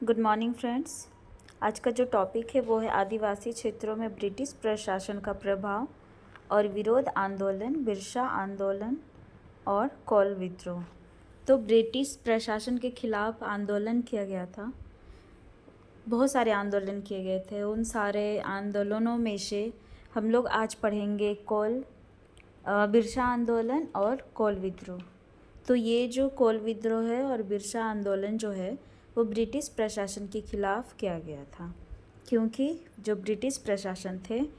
Good morning friends. आज का जो टॉपिक है वो है आदिवासी क्षेत्रों में ब्रिटिश प्रशासन का प्रभाव और विरोध आंदोलन, बिरसा आंदोलन और कोल विद्रोह। तो ब्रिटिश प्रशासन के खिलाफ आंदोलन किया गया था। बहुत सारे आंदोलन किए गए थे। उन सारे आंदोलनों में से हम लोग आज पढ़ेंगे बिरसा आंदोलन और कोल विद्रोह। तो ये जो कोल विद्रोह है और बिरसा आंदोलन जो है वो ब्रिटिश प्रशासन के खिलाफ किया गया था, क्योंकि जो ब्रिटिश प्रशासन थे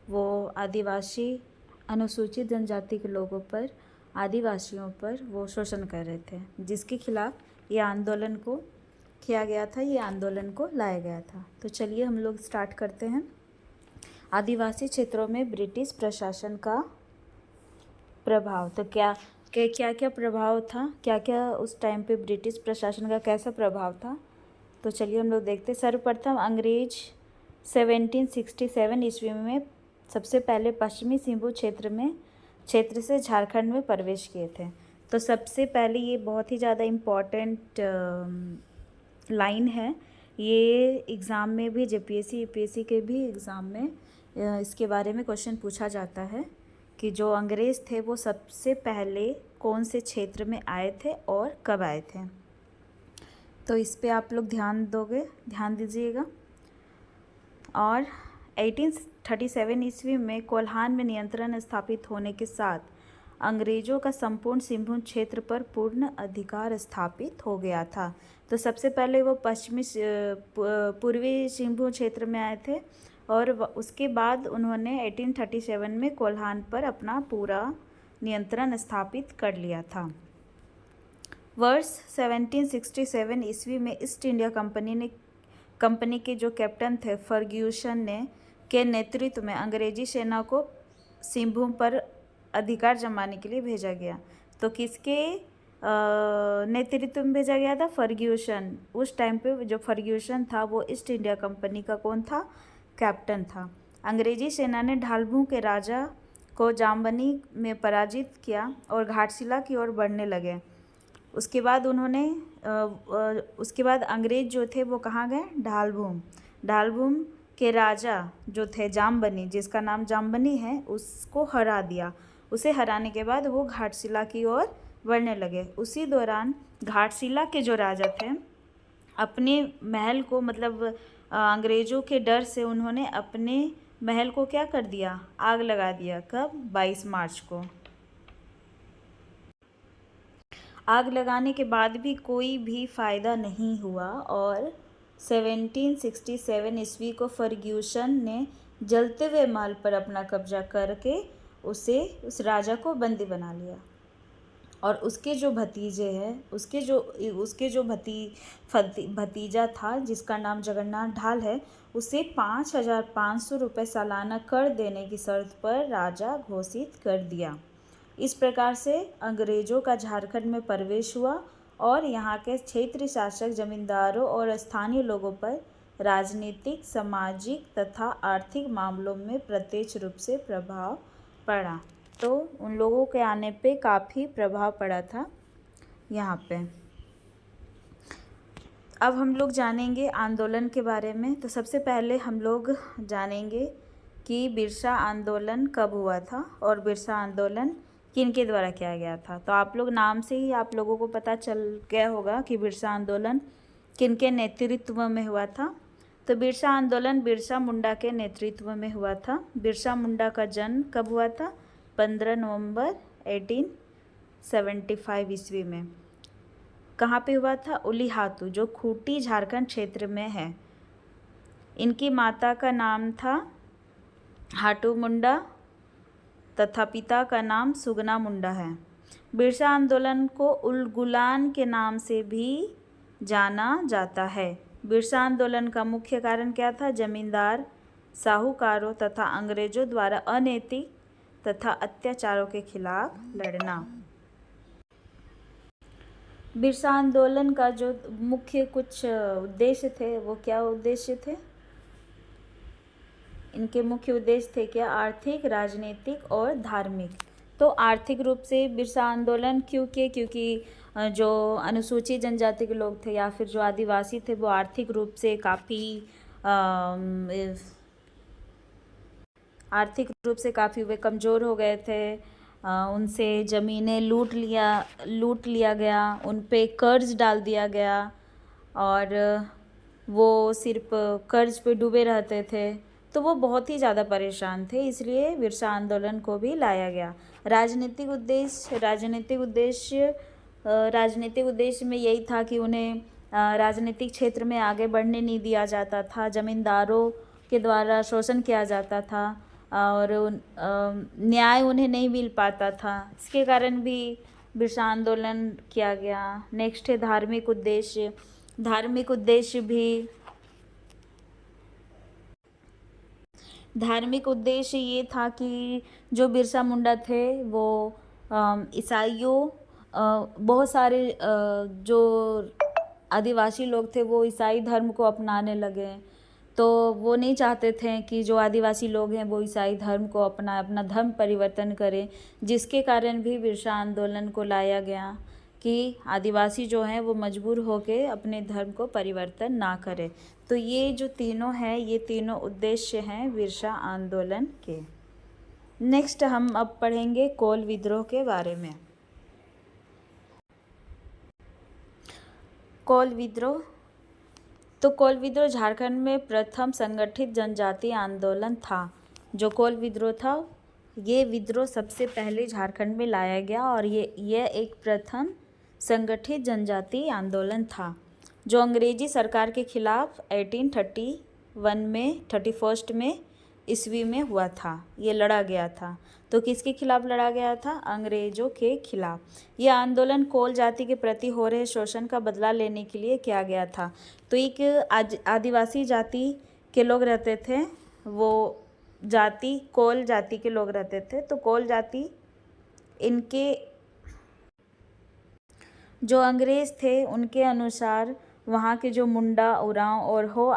वो आदिवासी अनुसूचित जनजाति के लोगों पर, आदिवासियों पर वो शोषण कर रहे थे, जिसके खिलाफ ये आंदोलन को किया गया था, ये आंदोलन को लाया गया था। तो चलिए हम लोग स्टार्ट करते हैं। आदिवासी क्षेत्रों में ब्रिटिश प्रशासन का प्रभाव। तो क्या क्या प्रभाव था, क्या क्या उस टाइम पे ब्रिटिश प्रशासन का कैसा प्रभाव था, तो चलिए हम लोग देखते हैं। सर्वप्रथम अंग्रेज 1767 ईस्वी में सबसे पहले पश्चिमी सिंहभूम क्षेत्र से झारखंड में प्रवेश किए थे। तो सबसे पहले ये बहुत ही ज़्यादा इम्पॉर्टेंट लाइन है। ये एग्ज़ाम में भी, जेपीएससी यूपीएससी के भी एग्ज़ाम में इसके बारे में क्वेश्चन पूछा जाता है कि जो अंग्रेज़ थे वो सबसे पहले कौन से क्षेत्र में आए थे और कब आए थे। तो इस पे आप लोग ध्यान दीजिएगा। और 1837 ईस्वी में कोल्हान में नियंत्रण स्थापित होने के साथ अंग्रेज़ों का संपूर्ण सिंहभूम क्षेत्र पर पूर्ण अधिकार स्थापित हो गया था। तो सबसे पहले वो पूर्वी सिंहभूम क्षेत्र में आए थे और उसके बाद उन्होंने 1837 में कोल्हान पर अपना पूरा नियंत्रण स्थापित कर लिया था। वर्ष 1767 ईस्वी में ईस्ट इंडिया कंपनी के जो कैप्टन थे फर्ग्यूसन के नेतृत्व में अंग्रेजी सेना को सिंहभूम पर अधिकार जमाने के लिए भेजा गया। तो किसके नेतृत्व में भेजा गया था? फर्ग्यूसन। उस टाइम पे जो फर्ग्यूसन था वो ईस्ट इंडिया कंपनी का कौन था? कैप्टन था। अंग्रेजी सेना ने ढालभू के राजा को जामबनी में पराजित किया और घाटशिला की ओर बढ़ने लगे। उसके बाद अंग्रेज जो थे वो कहाँ गए? ढालभूम के राजा जो थे जामबनी, जिसका नाम जामबनी है, उसको हरा दिया। उसे हराने के बाद वो घाटशिला की ओर बढ़ने लगे। उसी दौरान घाटशिला के जो राजा थे अपने महल को, मतलब अंग्रेज़ों के डर से उन्होंने अपने महल को क्या कर दिया? आग लगा दिया। कब? 22 मार्च को। आग लगाने के बाद भी कोई भी फ़ायदा नहीं हुआ और 1767 ईस्वी को फर्ग्यूसन ने जलते हुए महल पर अपना कब्जा करके उस राजा को बंदी बना लिया। और उसके जो भतीजे हैं, उसके जो भतीजा था जिसका नाम जगन्नाथ ढाल है, उसे 5500 रुपये सालाना कर देने की शर्त पर राजा घोषित कर दिया। इस प्रकार से अंग्रेज़ों का झारखंड में प्रवेश हुआ और यहाँ के क्षेत्रीय शासक, जमींदारों और स्थानीय लोगों पर राजनीतिक, सामाजिक तथा आर्थिक मामलों में प्रत्यक्ष रूप से प्रभाव पड़ा। तो उन लोगों के आने पे काफ़ी प्रभाव पड़ा था यहाँ पे। अब हम लोग जानेंगे आंदोलन के बारे में। तो सबसे पहले हम लोग जानेंगे कि बिरसा आंदोलन कब हुआ था और बिरसा आंदोलन किनके द्वारा किया गया था। तो आप लोग नाम से ही आप लोगों को पता चल गया होगा कि बिरसा आंदोलन किनके नेतृत्व में हुआ था। तो बिरसा आंदोलन बिरसा मुंडा के नेतृत्व में हुआ था। बिरसा मुंडा का जन्म कब हुआ था? 15 नवंबर 1875 ईस्वी में। कहाँ पे हुआ था? उलीहातू, जो खूंटी झारखंड क्षेत्र में है। इनकी माता का नाम था हाटू मुंडा तथा पिता का नाम सुगना मुंडा है। बिरसा आंदोलन को उलगुलान के नाम से भी जाना जाता है। बिरसा आंदोलन का मुख्य कारण क्या था? जमींदार, साहूकारों तथा अंग्रेजों द्वारा अनैतिक तथा अत्याचारों के खिलाफ लड़ना। बिरसा आंदोलन का जो मुख्य कुछ उद्देश्य थे वो क्या उद्देश्य थे? इनके मुख्य उद्देश्य थे क्या? आर्थिक, राजनीतिक और धार्मिक। तो आर्थिक रूप से बिरसा आंदोलन क्योंकि जो अनुसूचित जनजाति के लोग थे या फिर जो आदिवासी थे वो आर्थिक रूप से वे कमज़ोर हो गए थे। उनसे ज़मीनें लूट लिया गया, उन पे कर्ज डाल दिया गया और वो सिर्फ कर्ज पे डूबे रहते थे। तो वो बहुत ही ज़्यादा परेशान थे, इसलिए बिरसा आंदोलन को भी लाया गया। राजनीतिक उद्देश्य में यही था कि उन्हें राजनीतिक क्षेत्र में आगे बढ़ने नहीं दिया जाता था, ज़मींदारों के द्वारा शोषण किया जाता था और न्याय उन्हें नहीं मिल पाता था। इसके कारण भी बिरसा आंदोलन किया गया। नेक्स्ट है धार्मिक उद्देश्य। धार्मिक उद्देश्य ये था कि जो बिरसा मुंडा थे वो ईसाइयों बहुत सारे जो आदिवासी लोग थे वो ईसाई धर्म को अपनाने लगे। तो वो नहीं चाहते थे कि जो आदिवासी लोग हैं वो ईसाई धर्म को अपना धर्म परिवर्तन करें, जिसके कारण भी बिरसा आंदोलन को लाया गया कि आदिवासी जो हैं वो मजबूर होके अपने धर्म को परिवर्तन ना करें। तो ये जो तीनों हैं, ये तीनों उद्देश्य हैं बिरसा आंदोलन के। नेक्स्ट हम अब पढ़ेंगे कोल विद्रोह के बारे में। कोल विद्रोह झारखंड में प्रथम संगठित जनजातीय आंदोलन था। जो कोल विद्रोह था, ये विद्रोह सबसे पहले झारखंड में लाया गया और ये एक प्रथम संगठित जनजातीय आंदोलन था जो अंग्रेजी सरकार के खिलाफ 1831 में ईस्वी में हुआ था। ये लड़ा गया था। तो किसके खिलाफ लड़ा गया था? अंग्रेजों के खिलाफ। यह आंदोलन कोल जाति के प्रति हो रहे शोषण का बदला लेने के लिए किया गया था। तो एक आदिवासी जाति के लोग रहते थे, वो जाति कोल जाति के लोग रहते थे। तो कोल जाति, इनके जो अंग्रेज़ थे उनके अनुसार वहाँ के जो मुंडा, उरांव और हो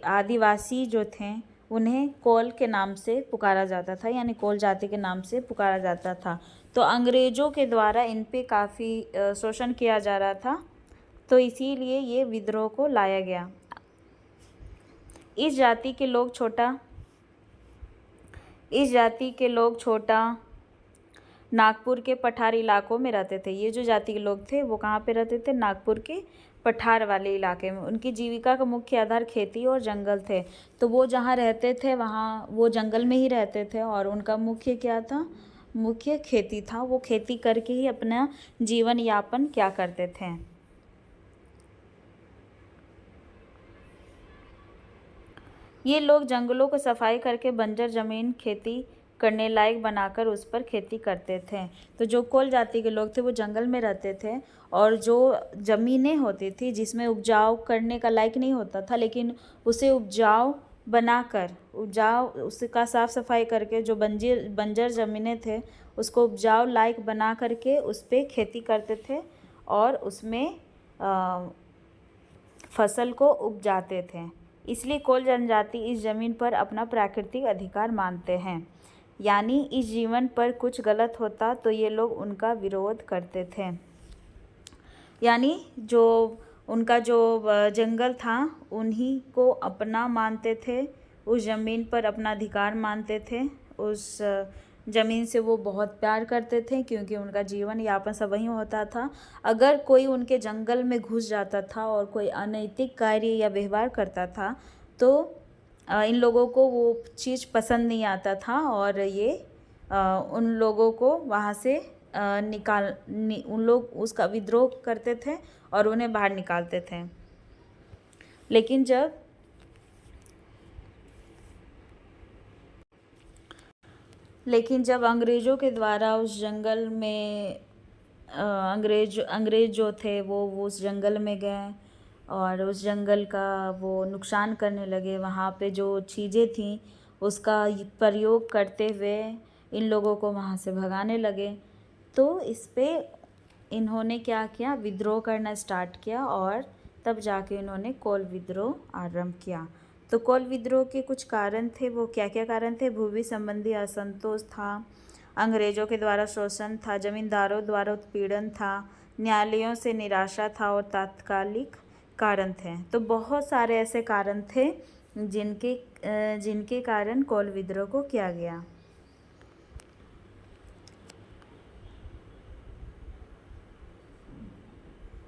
आदिवासी जो थे उन्हें कोल के नाम से पुकारा जाता था, यानी कोल जाति के नाम से पुकारा जाता था। तो अंग्रेज़ों के द्वारा इन पे काफ़ी शोषण किया जा रहा था, तो इसीलिए ये विद्रोह को लाया गया। इस जाति के लोग छोटा नागपुर के पठार इलाकों में रहते थे। ये जो जाति के लोग थे वो कहाँ पे रहते थे? नागपुर के पठार वाले इलाके में। उनकी जीविका का मुख्य आधार खेती और जंगल थे। तो वो जहाँ रहते थे वहाँ वो जंगल में ही रहते थे और उनका मुख्य क्या था? मुख्य खेती था। वो खेती करके ही अपना जीवन यापन क्या करते थे। ये लोग जंगलों को सफाई करके बंजर जमीन खेती करने लायक बनाकर उस पर खेती करते थे। तो जो कोल जाति के लोग थे वो जंगल में रहते थे और जो ज़मीनें होती थी जिसमें उपजाऊ करने का लायक नहीं होता था, लेकिन उसे उपजाऊ बनाकर उसका साफ़ सफाई करके जो बंजर ज़मीनें थे उसको उपजाऊ लायक बना करके उस पर खेती करते थे और उसमें फसल को उपजाते थे। इसलिए कोल जनजाति इस ज़मीन पर अपना प्राकृतिक अधिकार मानते हैं। यानी इस जीवन पर कुछ गलत होता तो ये लोग उनका विरोध करते थे। यानी जो उनका जो जंगल था उन्हीं को अपना मानते थे, उस ज़मीन पर अपना अधिकार मानते थे, उस ज़मीन से वो बहुत प्यार करते थे क्योंकि उनका जीवन यापन सब वहीं होता था। अगर कोई उनके जंगल में घुस जाता था और कोई अनैतिक कार्य या व्यवहार करता था तो इन लोगों को वो चीज़ पसंद नहीं आता था और ये उन लोगों को वहाँ से उन लोग उसका विद्रोह करते थे और उन्हें बाहर निकालते थे। लेकिन जब अंग्रेज़ों के द्वारा उस जंगल में अंग्रेज़ जो थे वो उस जंगल में गए और उस जंगल का वो नुकसान करने लगे, वहाँ पे जो चीज़ें थीं उसका प्रयोग करते हुए इन लोगों को वहाँ से भगाने लगे। तो इस पे इन्होंने क्या किया? विद्रोह करना स्टार्ट किया और तब जाके इन्होंने कोल विद्रोह आरंभ किया। तो कोल विद्रोह के कुछ कारण थे। वो क्या क्या कारण थे? भूमि संबंधी असंतोष था, अंग्रेज़ों के द्वारा शोषण था, जमींदारों द्वारा उत्पीड़न था, न्यायालयों से निराशा था और तात्कालिक कारण थे। तो बहुत सारे ऐसे कारण थे जिनके कारण कोल विद्रोह को किया गया।